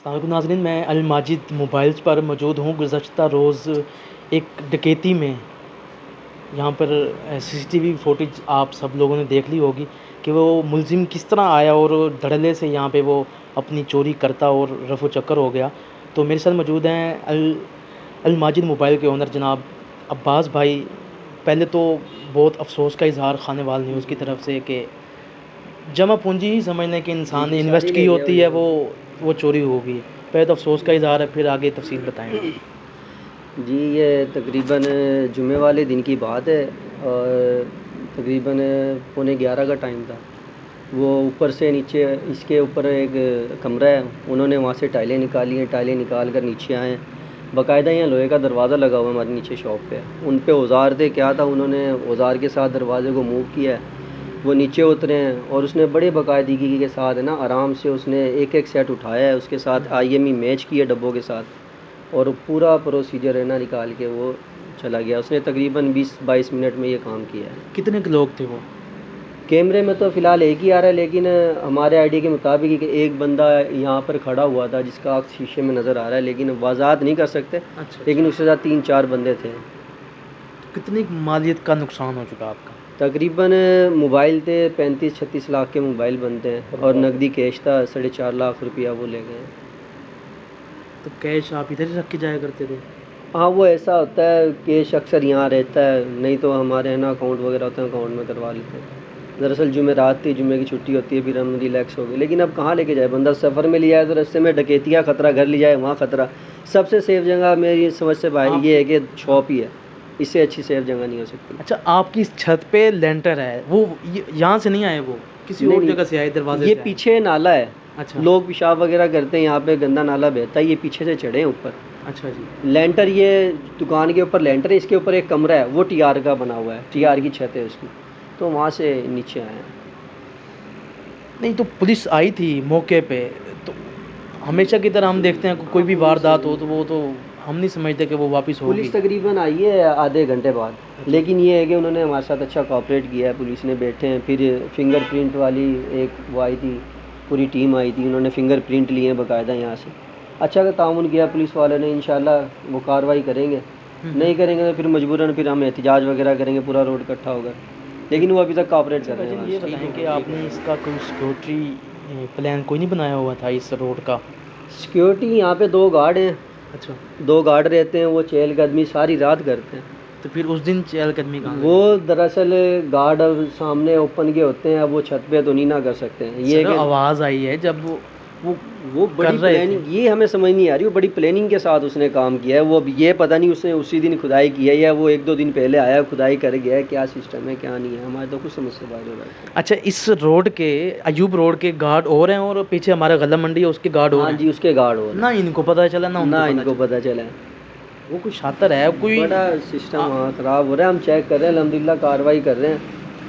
अस्सलामुअलैकुम नाज़रीन, मैं अल माजिद मोबाइल्स पर मौजूद हूँ। गुज़श्ता रोज़ एक डकैती में यहाँ पर सीसीटीवी फुटेज आप सब लोगों ने देख ली होगी कि वो मुलज़िम किस तरह आया और धड़ल्ले से यहाँ पे वो अपनी चोरी करता और रफू चक्कर हो गया। तो मेरे साथ मौजूद हैं अल माजिद मोबाइल के ओनर जनाब अब्बास भाई। पहले तो बहुत अफ़सोस का इज़हार खानेवाल न्यूज़ की तरफ से कि जमा पूंजी ही समझ लें कि इंसान ने इन्वेस्ट की होती है, वो चोरी हो गई। पहले तो अफ़सोस का इज़हार है, फिर आगे तफ़सील बताएँगे। जी, ये तकरीबन जुमे वाले दिन की बात है और तकरीबन पौने 11 का टाइम था। वो ऊपर से नीचे, इसके ऊपर एक कमरा है, उन्होंने वहाँ से टाइलें निकाली हैं। टाइलें निकाल कर नीचे आए हैं। बाकायदा यहाँ लोहे का दरवाज़ा लगा हुआ हमारे नीचे शॉप पे। उन पे औज़ार थे, क्या था, उन्होंने औज़ार के साथ दरवाज़े को मूव किया है। वो नीचे उतरे हैं और उसने बड़े बाकायदगी के साथ है ना, आराम से उसने एक एक सेट उठाया है, उसके साथ IME मैच किए डब्बों के साथ और पूरा प्रोसीजर है ना निकाल के वो चला गया। उसने तकरीबन 20-22 मिनट में ये काम किया है। कितने के लोग थे वो? कैमरे में तो फ़िलहाल एक ही आ रहा है, लेकिन हमारे आईडी के मुताबिक कि एक बंदा यहाँ पर खड़ा हुआ था जिसका आँख शीशे में नज़र आ रहा है, लेकिन वज़ाहत नहीं कर सकते। अच्छा। लेकिन उसके साथ 3-4 बंदे थे। कितनी मालियत का नुकसान हो चुका आपका? तकरीबन मोबाइल थे 35-36 लाख के मोबाइल बनते हैं और नकदी कैश था 4.5 लाख रुपया वो ले गए। तो कैश आप इधर ही रख के जाया करते थे? हाँ, वो ऐसा होता है, कैश अक्सर यहाँ रहता है, नहीं तो हमारे है ना अकाउंट वगैरह होते हैं, अकाउंट में करवा लेते हैं। दरअसल जुमेरात थी, जुमे की छुट्टी होती है, फिर हम रिलैक्स हो गए। लेकिन अब कहाँ लेके जाए, बंदा सफ़र में लिया है तो रास्ते में डकैतियाँ खतरा, घर ले जाए वहाँ खतरा। सबसे सेफ़ जगह मेरी समझ से भाई ये है कि शॉप ही है, इससे अच्छी सेफ़ जगह नहीं हो सकती। अच्छा, आपकी इस छत पे लेंटर है, वो यहाँ से नहीं आए, वो किसी और जगह से आए, दरवाजे ये से आए? पीछे नाला है। अच्छा। लोग पेशाब वगैरह करते हैं, यहाँ पे गंदा नाला बहता है, ये पीछे से चढ़े हैं ऊपर। अच्छा जी। लेंटर, ये दुकान के ऊपर लेंटर है, इसके ऊपर एक कमरा है, वो TR का बना हुआ है, TR की छत है उसकी, तो वहाँ से नीचे आए हैं। नहीं तो पुलिस आई थी मौके पे, तो हमेशा की तरह हम देखते हैं कोई भी वारदात हो तो वो तो हम नहीं समझते कि वो वापस होगी। पुलिस तकरीबन आई है आधे घंटे बाद, लेकिन ये है कि उन्होंने हमारे साथ अच्छा कोऑपरेट किया है। पुलिस ने बैठे हैं, फिर फिंगरप्रिंट वाली एक वो आई थी, पूरी टीम आई थी, उन्होंने फिंगरप्रिंट लिए हैं बाकायदा यहाँ से। अच्छा का ताउन किया पुलिस वाले ने, इंशाल्लाह वो कार्रवाई करेंगे। नहीं करेंगे तो फिर मजबूरन फिर हम एहतजाज वगैरह करेंगे, पूरा रोड इकट्ठा होगा। लेकिन वो अभी तक कोऑपरेट कर रहे हैं। ये बताएं कि आपने इसका कोई सिक्योरिटी प्लान कोई नहीं बनाया हुआ था इस रोड का? सिक्योरिटी यहाँ पे 2 गार्ड हैं। अच्छा। 2 गार्ड रहते हैं, वो चहलकदमी सारी रात करते हैं। तो फिर उस दिन चहलकदमी कहाँ? वो दरअसल गार्ड अब सामने ओपन के होते हैं, अब वो छत पे तो नहीं ना कर सकते हैं। ये सर, आवाज़ आई है जब वो बड़ी प्लानिंग, ये हमें समझ नहीं आ रही, वो बड़ी प्लानिंग के साथ उसने काम किया है। वो अब ये पता नहीं उसने उसी दिन खुदाई की है या वो 1-2 दिन पहले आया खुदाई कर गया है, क्या सिस्टम है क्या नहीं है, हमारे तो कुछ समझ से बाहर हो रहा है। अच्छा, इस रोड के अयूब रोड के गार्ड और हैं और पीछे हमारा गला मंडी है उसके गार्ड और हाँ हैं? जी, उसके गार्ड और ना इनको पता चला ना इनको पता चला। वो कोई शातिर है, कोई बड़ा सिस्टम वहाँ ख़राब हो रहा है। हम चेक कर रहे हैं, अल्हम्दुलिल्लाह कार्रवाई कर रहे हैं।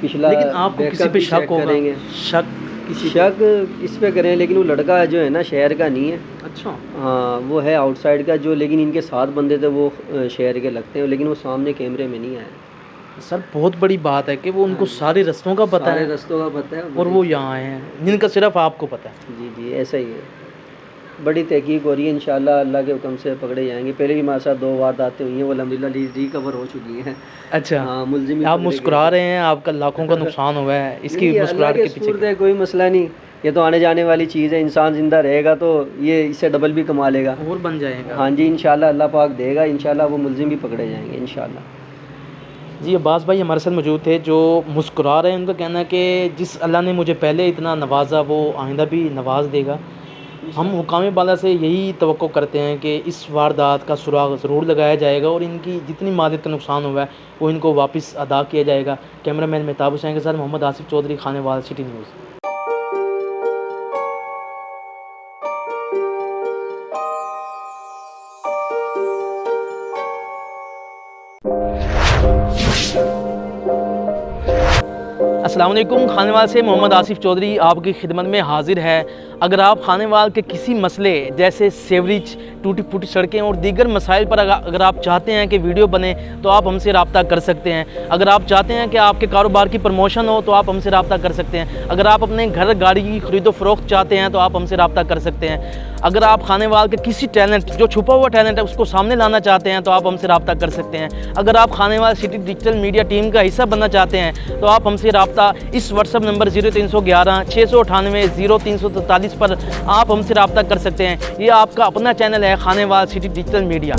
पिछला लेकिन आपको किसी पे शक होगा? करेंगे, शक इस पे करें, लेकिन वो लड़का जो है ना शहर का नहीं है। अच्छा। हाँ, वो है आउटसाइड का जो, लेकिन इनके 7 बंदे थे वो शहर के लगते हैं, लेकिन वो सामने कैमरे में नहीं आए। सर, बहुत बड़ी बात है कि वो उनको सारे रास्तों का पता है, सारे रास्तों का पता है और वो यहाँ आए हैं जिनका सिर्फ आपको पता है। जी जी, ऐसा ही है। बड़ी तहकीक हो रही है, इंशाल्लाह अल्लाह के हुक्म से पकड़े जाएंगे। पहले भी हमारे साथ 2 वारदातें हुई हैं, वो अल्हम्दुलिल्लाह रिकवर हो चुकी हैं। अच्छा। हाँ, मुलजिम आप मुस्कुरा रहे हैं, आपका लाखों का नुकसान हुआ है, इसकी मुस्कुराहट के पीछे है, कोई मसला नहीं। ये तो आने जाने वाली चीज़ है, इंसान ज़िंदा रहेगा तो ये इससे डबल भी कमा लेगा और बन जाएगा। हाँ जी, इंशाल्लाह अल्लाह पाक देगा, इंशाल्लाह वो मुलजिम भी पकड़े जाएंगे इंशाल्लाह। जी, अब्बास भाई हमारे साथ मौजूद थे जो मुस्कुरा रहे हैं। उनका कहना है कि जिस अल्लाह ने मुझे पहले इतना नवाजा वो आइंदा भी नवाज देगा। हम हुकाम बाला से यही तवक्को करते हैं कि इस वारदात का सुराग ज़रूर लगाया जाएगा और इनकी जितनी मालियत का नुकसान हुआ है वो इनको वापस अदा किया जाएगा। कैमरामैन मेहताब हुसैन के साथ मोहम्मद आसिफ चौधरी, खानेवाल, सिटी न्यूज़। अस्सलाम वालेकुम। खानेवाल से मोहम्मद आसिफ चौधरी आपकी खिदमत में हाजिर है। अगर आप खानेवाल के किसी मसले जैसे सेवरेज, टूटी फूटी सड़कें और दीगर मसाइल पर अगर आप चाहते हैं कि वीडियो बने तो आप हमसे रब्ता कर सकते हैं। अगर आप चाहते हैं कि आपके कारोबार की प्रमोशन हो तो आप हमसे रब्ता कर सकते हैं। अगर आप अपने घर गाड़ी की खरीदो फरोख्त चाहते हैं तो आप हमसे रब्ता कर सकते हैं। अगर आप खानेवाल के किसी टैलेंट जो छुपा हुआ टैलेंट है उसको सामने लाना चाहते हैं तो आप हमसे रब्ता कर सकते हैं। अगर आप Khanewal city digital media team का हिस्सा बनना चाहते हैं तो आप हमसे रब्ता इस व्हाट्सअप नंबर 0311 698 0343 पर आप हमसे रब्ता कर सकते हैं। ये आपका अपना चैनल है खानेवाल सिटी डिजिटल मीडिया।